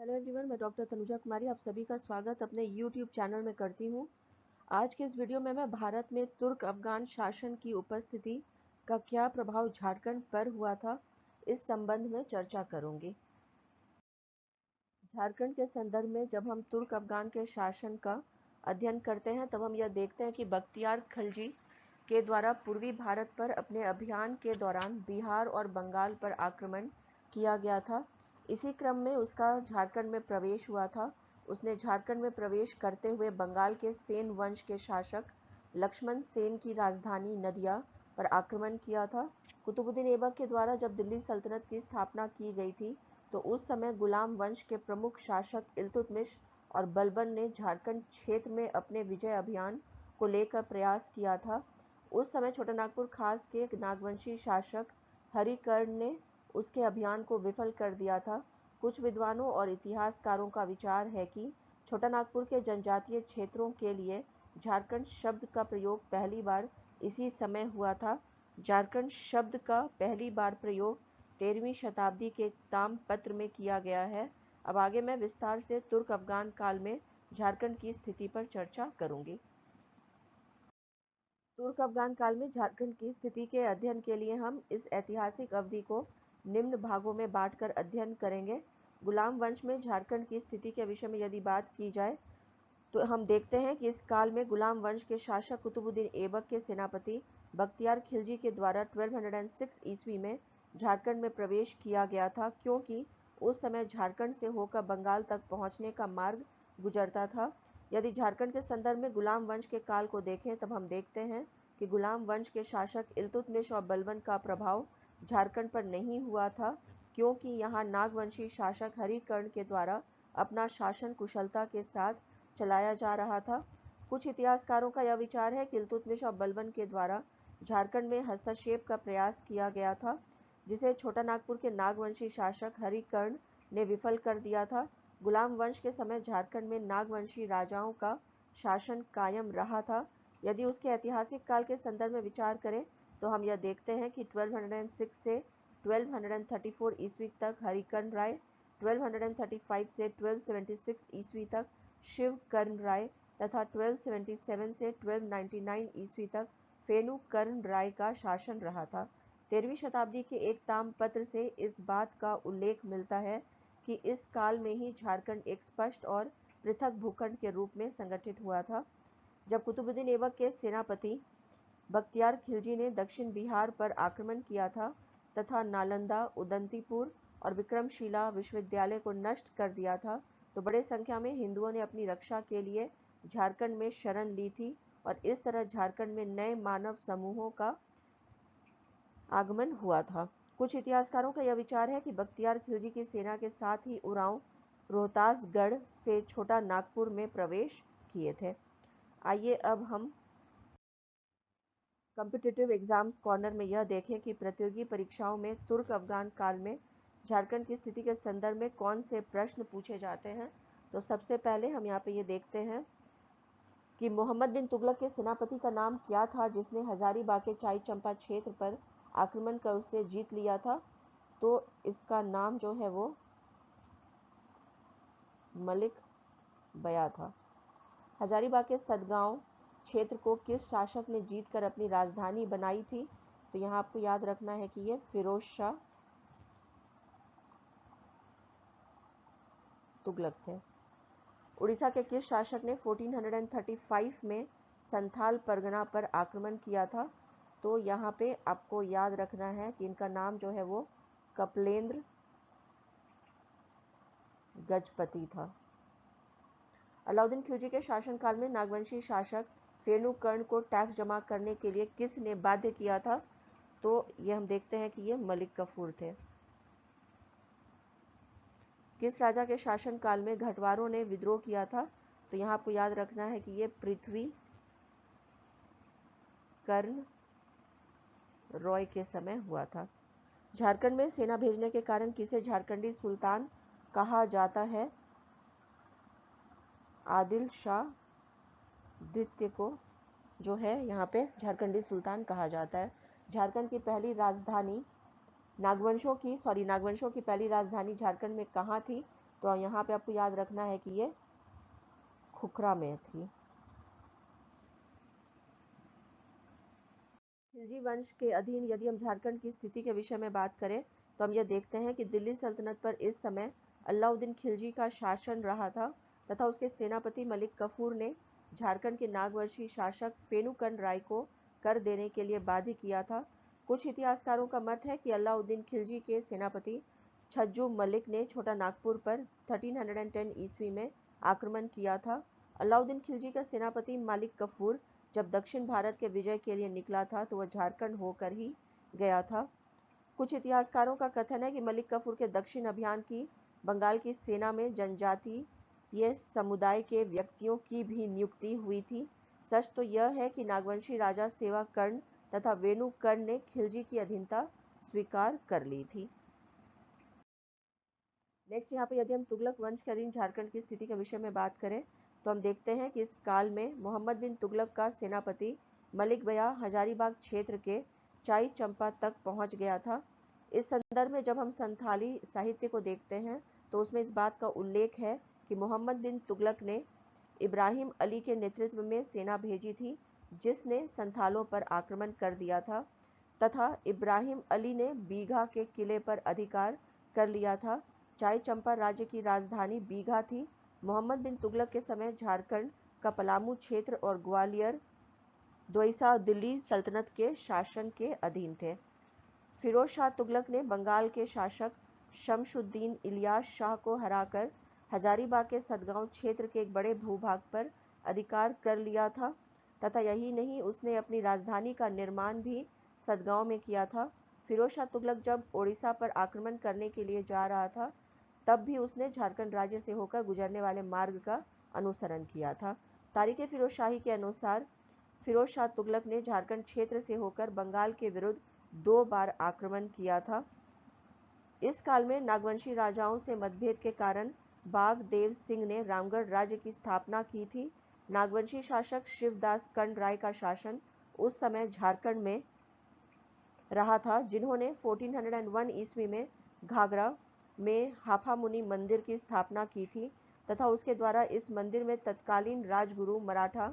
Hello everyone, मैं doctor Tanuja कुमारी आप सभी का स्वागत अपने यूट्यूब चैनल में करती हूँ। आज के इस वीडियो में मैं भारत में तुर्क अफगान शासन की उपस्थिति का क्या प्रभाव झारखंड पर हुआ था, इस संबंध में चर्चा करूंगी। झारखंड के संदर्भ में जब हम तुर्क अफगान के शासन का अध्ययन करते हैं तब हम यह देखते हैं कि बख्तियार खिलजी के द्वारा पूर्वी भारत पर अपने अभियान के दौरान बिहार और बंगाल पर आक्रमण किया गया था। इसी क्रम में उसका झारखंड में प्रवेश हुआ था। उसने झारखंड में प्रवेश करते हुए बंगाल के सेन वंश के शासक लक्ष्मण सेन की राजधानी नदिया पर आक्रमण किया था। कुतुबुद्दीन ऐबक के द्वारा जब दिल्ली सल्तनत की स्थापना की गई थी तो उस समय गुलाम वंश के प्रमुख शासक इल्तुतमिश और बलबन ने झारखंड क्षेत्र में अपने विजय अभियान को लेकर प्रयास किया था। उस समय छोटानागपुर खास के नागवंशी शासक हरिकर्ण ने उसके अभियान को विफल कर दिया था। कुछ विद्वानों और इतिहासकारों का विचार है कि छोटानागपुर के जनजातीय क्षेत्रों के लिए झारखंड शब्द का प्रयोग पहली बार इसी समय हुआ था। झारखंड शब्द का पहली बार प्रयोग 13वीं शताब्दी के ताम्रपत्र में किया गया है। अब आगे मैं विस्तार से तुर्क अफगान काल में झारखंड की स्थिति पर चर्चा करूंगी। तुर्क अफगान काल में झारखंड की स्थिति के अध्ययन के लिए हम इस ऐतिहासिक अवधि को निम्न भागों में बांटकर अध्ययन करेंगे। गुलाम वंश में झारखंड की स्थिति के विषय में यदि बात की जाए तो हम देखते हैं कि इस काल में गुलाम वंश के शासक कुतुबुद्दीन ऐबक के सेनापति बख्तियार खिलजी के द्वारा 1206 ईस्वी में झारखंड में प्रवेश किया गया था, क्योंकि उस समय झारखंड से होकर बंगाल तक पहुंचने का मार्ग गुजरता था। यदि झारखंड के संदर्भ में गुलाम वंश के काल को देखें तब हम देखते हैं कि गुलाम वंश के शासक इल्तुतमिश और बलबन का प्रभाव झारखंड पर नहीं हुआ था, क्योंकि यहाँ नागवंशी शासक हरिकर्ण के द्वारा अपना शासन कुशलता के साथ चलाया जा रहा था। कुछ इतिहासकारों का यह विचार है कि इल्तुतमिश और बलबन के द्वारा झारखंड में हस्तक्षेप का प्रयास किया गया था, जिसे छोटानागपुर के नागवंशी शासक हरिकर्ण ने विफल कर दिया था। गुलाम वंश के समय झारखंड में नागवंशी राजाओं का शासन कायम रहा था। यदि उसके ऐतिहासिक काल के संदर्भ में विचार करें तो हम यह देखते हैं कि 1206 से 1234 ईस्वी तक हरिकर्ण राय, 1235 से 1276 ईस्वी तक शिवकर्ण राय तथा 1277 से 1299 ईस्वी तक फेनुकर्ण राय का शासन रहा था। 13वीं शताब्दी के एक ताम्रपत्र से इस बात का उल्लेख मिलता है कि इस काल में ही झारखंड एक स्पष्ट और पृथक भूखंड के रूप में संगठित हुआ था। जब कुतुबुद्दीन ऐबक के सेनापति बख्तियार खिलजी ने दक्षिण बिहार पर आक्रमण किया था तथा नालंदा, उदंतीपुर और विक्रमशिला विश्वविद्यालय को नष्ट कर दिया था, तो बड़े संख्या में हिंदुओं ने अपनी रक्षा के लिए झारखंड में शरण ली थी और इस तरह झारखंड में नए मानव समूहों का आगमन हुआ था। कुछ इतिहासकारों का यह विचार है कि बख्तियार खिलजी की सेना के साथ ही उरांव रोहतासगढ़ से छोटा नागपुर में प्रवेश किए थे। आइए अब हम कॉम्पिटिटिव एग्जाम्स कॉर्नर में यह देखें कि प्रतियोगी परीक्षाओं में तुर्क अफगान काल में झारखंड की स्थिति के संदर्भ में कौन से प्रश्न पूछे जाते हैं। तो सबसे पहले हम यहाँ पे ये देखते हैं कि मोहम्मद बिन तुगलक के सेनापति का नाम क्या था जिसने हजारीबाग के चाई चंपा क्षेत्र पर आक्रमण कर उसे जीत लिया था। तो इसका नाम जो है वो मलिक बया था। हजारीबाग के सदगांव क्षेत्र को किस शासक ने जीतकर अपनी राजधानी बनाई थी। तो यहाँ आपको याद रखना है कि ये फिरोज शाह तुगलक थे। उड़ीसा के किस शासक ने 1435 में संथाल परगना पर आक्रमण किया था। तो यहाँ पे आपको याद रखना है कि इनका नाम जो है वो कपिलेंद्र गजपति था। अलाउद्दीन खिलजी के शासनकाल में नागवंशी शासक फेनुकर्ण को टैक्स जमा करने के लिए किसने बाध्य किया था। तो ये हम देखते हैं कि ये मलिक कफूर थे। किस राजा के शासनकाल में घटवारों ने विद्रोह किया था। तो यहाँ आपको याद रखना है कि ये पृथ्वी कर्ण रॉय के समय हुआ था। झारखंड में सेना भेजने के कारण किसे झारखंडी सुल्तान कहा जाता है। आदिल शाह द्वितीय को जो है यहाँ पे झारखंडी सुल्तान कहा जाता है। झारखंड की पहली राजधानी नागवंशों की पहली राजधानी झारखंड में कहाँ थी। तो यहाँ पे आपको याद रखना है कि ये खुखरा में थी। खिलजी वंश के अधीन यदि हम झारखंड की स्थिति के विषय में बात करें तो हम यह देखते हैं कि दिल्ली सल्तनत पर इस समय अलाउद्दीन खिलजी का शासन रहा था तथा उसके सेनापति मलिक कफूर ने झारखंड के नागवंशी शासक फेनुकंड राय को कर देने के लिए बाध्य किया था। कुछ इतिहासकारों का मत है कि अलाउद्दीन खिलजी के सेनापति छज्जू मलिक ने छोटा नागपुर पर 1310 ईस्वी में आक्रमण किया था। अलाउद्दीन खिलजी का सेनापति मलिक कफूर जब दक्षिण भारत के विजय के लिए निकला था तो वह झारखंड होकर ही गया था। कुछ इतिहासकारों का कथन है कि मलिक कफूर के दक्षिण अभियान की बंगाल की सेना में जनजातीय समुदाय के व्यक्तियों की भी नियुक्ति हुई थी। सच तो यह है कि नागवंशी राजा सेवा कर्ण तथा वेणु कर्ण ने खिलजी की अधीनता स्वीकार कर ली थी। नेक्स्ट यहाँ पे यदि हम तुगलक वंश के अधीन झारखंड की स्थिति के विषय में बात करें तो हम देखते हैं कि इस काल में मोहम्मद बिन तुगलक का सेनापति मलिक बया हजारीबाग क्षेत्र के चाई चंपा तक पहुंच गया था। इस संदर्भ में जब हम संथाली साहित्य को देखते हैं तो उसमें इस बात का उल्लेख है कि मोहम्मद बिन तुगलक ने इब्राहिम अली के नेतृत्व में सेना भेजी थी जिसने संथालों पर आक्रमण कर दिया था तथा इब्राहिम अली ने बीघा के किले पर अधिकार कर लिया था। चाई चंपा राज्य की राजधानी बीघा थी। मोहम्मद बिन तुगलक के समय झारखंड का पलामू क्षेत्र और ग्वालियर द्वैसा दिल्ली सल्तनत के शासन के अधीन थे। फिरोज शाह तुगलक ने बंगाल के शासक शमशुद्दीन इलियास शाह को हराकर हजारीबाग के सतगांव क्षेत्र के एक बड़े भूभाग पर अधिकार कर लिया था तथा यही नहीं, उसने अपनी राजधानी का निर्माण भी सतगांव में किया था। फिरोज शाह तुगलक जब ओडिशा पर आक्रमण करने के लिए जा रहा था तब भी उसने झारखंड राज्य से होकर गुजरने वाले मार्ग का अनुसरण किया था। तारीख फिरोज शाही के अनुसार फिरोज शाह तुगलक ने झारखंड क्षेत्र से होकर बंगाल के विरुद्ध 2 बार आक्रमण किया था। इस काल में नागवंशी राजाओं से मतभेद के कारण बाग देव सिंह ने रामगढ़ राज्य की स्थापना की थी। नागवंशी शासक शिवदास कंड राय का शासन उस समय झारखंड में रहा था, जिन्होंने 1401 ईस्वी में घाघरा में हाफामुनि मंदिर की स्थापना की थी तथा उसके द्वारा इस मंदिर में तत्कालीन राजगुरु मराठा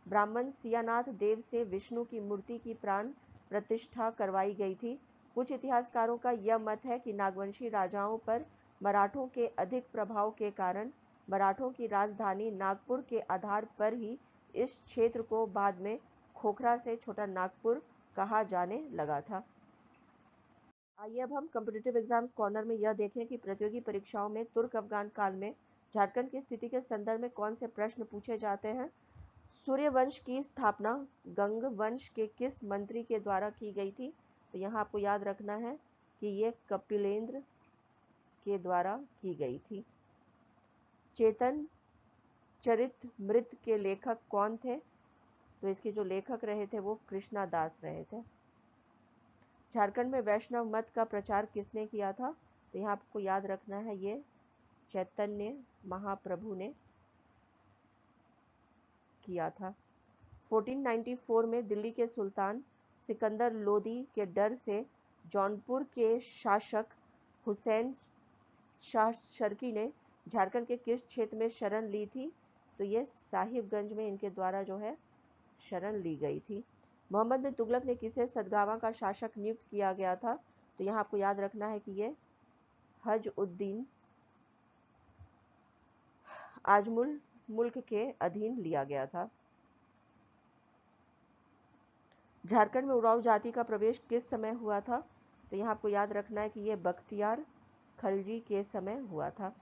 ब्राह्मण सियानाथ देव से विष्णु की मूर्ति की प्राण प्रतिष्ठा करवाई गई थी। कुछ इतिहासकारों का यह मत है कि नागवंशी राजाओं पर मराठों के अधिक प्रभाव के कारण मराठों की राजधानी नागपुर के आधार पर ही इस क्षेत्र को बाद में खोखरा से छोटा नागपुर कहा जाने लगा था। आइए अब हम कॉम्पिटिटिव एग्जाम्स कॉर्नर में यह देखें कि प्रतियोगी परीक्षाओं में तुर्क अफगान काल में झारखंड की स्थिति के संदर्भ में कौन से प्रश्न पूछे जाते हैं। सूर्य वंश की स्थापना गंग वंश के किस मंत्री के द्वारा की गई थी? तो यहाँ आपको याद रखना है कि ये कपिलेंद्र के द्वारा की गई थी। चेतन चरितमृत के लेखक कौन थे? तो इसके जो लेखक रहे थे वो कृष्णा दास रहे थे। झारखंड में वैष्णव मत का प्रचार किसने किया था? तो यहाँ आपको याद रखना है ये चैतन्य महाप्रभु ने किया था। 1494 में दिल्ली के सुल्तान सिकंदर लोदी के डर से जौनपुर के शासक हुसैन शाह शर्की ने झारखंड के किस क्षेत्र में शरण ली थी? तो ये साहिबगंज में इनके द्वारा जो है शरण ली गई थी। मोहम्मद बिन तुगलक ने किसे सतगावा का शासक नियुक्त किया गया था? तो यहाँ आपको याद रखना है कि ये हज उद्दीन आजमुल मुल्क के अधीन लिया गया था। झारखंड में उराव जाति का प्रवेश किस समय हुआ था? तो यहाँ आपको याद रखना है कि ये बख्तियार खलजी के समय हुआ था।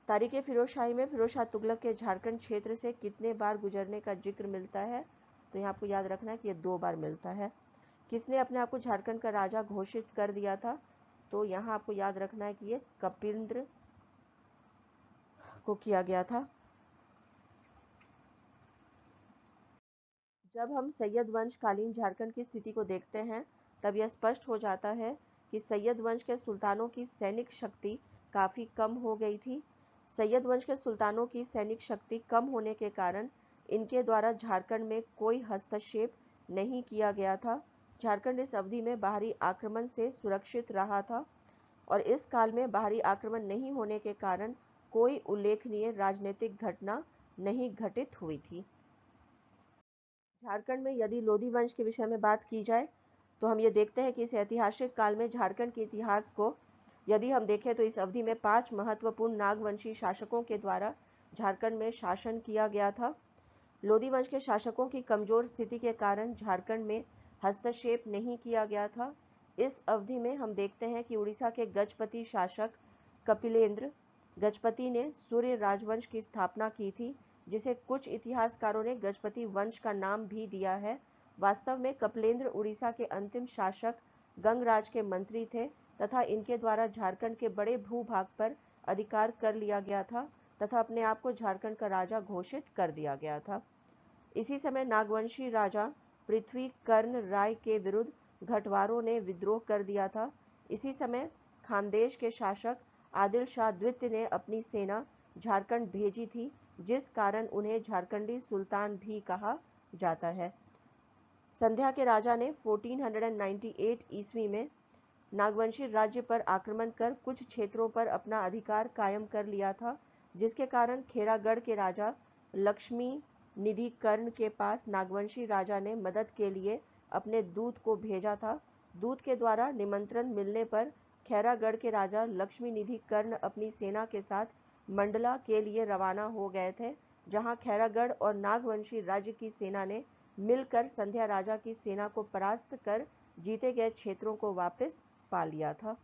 तारीख फिरोज शाही में फिरोज शाह तुगलक के झारखंड क्षेत्र से कितने बार गुजरने का जिक्र मिलता है? तो यहाँ आपको याद रखना है कि ये 2 बार मिलता है। किसने अपने आप को झारखंड का राजा घोषित कर दिया था? तो यहाँ आपको याद रखना है कि ये कपिलेंद्र को किया गया था। जब हम सैयद वंश कालीन झारखंड की स्थिति को देखते हैं तब यह स्पष्ट हो जाता है कि सैयद वंश के सुल्तानों की सैनिक शक्ति काफी कम हो गई थी। सैयद वंश के सुल्तानों की सैनिक शक्ति कम होने के कारण इनके द्वारा झारखंड में कोई हस्तक्षेप नहीं किया गया था। झारखंड इस अवधि में बाहरी आक्रमण से सुरक्षित रहा था। और इस काल में बाहरी आक्रमण नहीं होने के कारण कोई उल्लेखनीय राजनीतिक घटना नहीं घटित हुई थी। झारखंड में यदि लोधी वंश के विषय में बात की जाए तो हम ये देखते हैं कि इस ऐतिहासिक काल में झारखंड के इतिहास को यदि हम देखें तो इस अवधि में 5 महत्वपूर्ण नागवंशी शासकों के द्वारा झारखंड में शासन किया गया था। लोधी वंश के शासकों की कमजोर स्थिति के कारण झारखंड में हस्तक्षेप नहीं किया गया था। इस अवधि में हम देखते हैं कि उड़ीसा के गजपति शासक कपिलेंद्र गजपति ने सूर्य राजवंश की स्थापना की थी, जिसे कुछ इतिहासकारों ने गजपति वंश का नाम भी दिया है। वास्तव में कपिलेंद्र उड़ीसा के अंतिम शासक गंगराज के मंत्री थे तथा इनके द्वारा झारखंड के बड़े भूभाग पर अधिकार कर लिया गया था तथा अपने आप को झारखंड का राजा घोषित कर दिया गया था। इसी समय नागवंशी राजा पृथ्वी कर्ण राय के विरुद्ध घटवारों ने विद्रोह कर दिया था। इसी समय खानदेश के शासक आदिल शाह द्वितीय ने अपनी सेना झारखंड भेजी थी, जिस कारण उन्हें झारखंडी सुल्तान भी कहा जाता है। संध्या के राजा ने 1498 ईस्वी में नागवंशी राज्य पर आक्रमण कर कुछ क्षेत्रों पर अपना अधिकार कायम कर लिया था, जिसके कारण खेरागढ़ के राजा लक्ष्मी निधि कर्ण के पास नागवंशी राजा ने मदद के लिए अपने दूत को भेजा था। दूत के द्वारा निमंत्रण मिलने पर खैरागढ़ के राजा लक्ष्मी निधि कर्ण अपनी सेना के साथ मंडला के लिए रवाना हो गए थे, जहां खैरागढ़ और नागवंशी राज्य की सेना ने मिलकर संध्या राजा की सेना को परास्त कर जीते गए क्षेत्रों को वापस पा लिया था।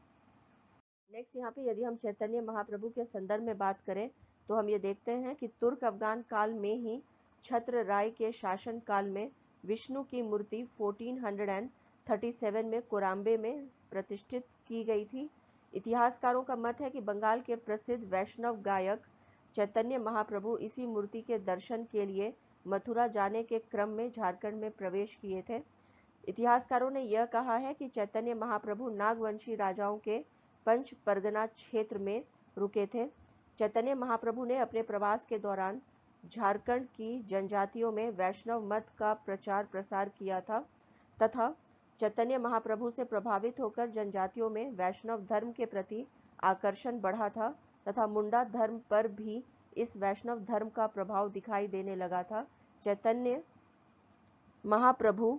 नेक्स्ट यहाँ पे यदि हम चैतन्य महाप्रभु के संदर्भ में बात करें तो हम ये देखते हैं कि तुर्क अफगान काल में ही छत्र राय के शासन काल में विष्णु की मूर्ति 1437 में कोराम्बे में प्रतिष्ठित की गई थी। इतिहासकारों का मत है कि बंगाल के प्रसिद्ध वैष्णव गायक चैतन्य महाप्रभु इसी मूर्ति के दर्शन के लिए मथुरा जाने के क्रम में झारखंड में प्रवेश किए थे। इतिहासकारों ने यह कहा है कि चैतन्य महाप्रभु नागवंशी राजाओं के पंच परगना क्षेत्र में रुके थे। चैतन्य महाप्रभु ने अपने प्रवास के दौरान झारखंड की जनजातियों में वैष्णव मत का प्रचार प्रसार किया था तथा चैतन्य महाप्रभु से प्रभावित होकर जनजातियों में वैष्णव धर्म के प्रति आकर्षण बढ़ा था तथा मुंडा धर्म पर भी इस वैष्णव धर्म का प्रभाव दिखाई देने लगा था। चैतन्य महाप्रभु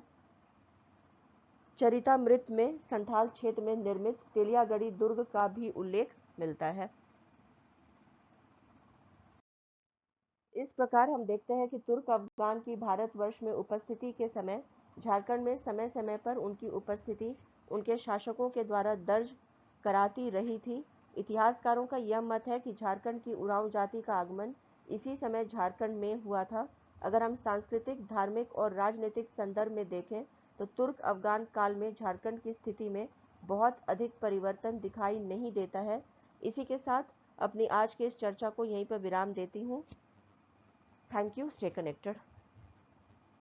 चरितामृत में संथाल क्षेत्र में निर्मित तेलियागढ़ी दुर्ग का भी उल्लेख मिलता है। इस प्रकार हम देखते हैं कि तुर्क अफगान की भारतवर्ष में उपस्थिति के समय झारखंड में समय समय पर उनकी उपस्थिति उनके शासकों के द्वारा दर्ज कराती रही थी। इतिहासकारों का यह मत है कि झारखंड की उरांव जाति का आगमन इसी समय झारखंड में हुआ था। अगर हम सांस्कृतिक, धार्मिक और राजनीतिक संदर्भ में देखें तो तुर्क अफगान काल में झारखंड की स्थिति में बहुत अधिक परिवर्तन दिखाई नहीं देता है। इसी के साथ अपनी आज की इस चर्चा को यहीं पर विराम देती हूँ। Thank you. Stay connected.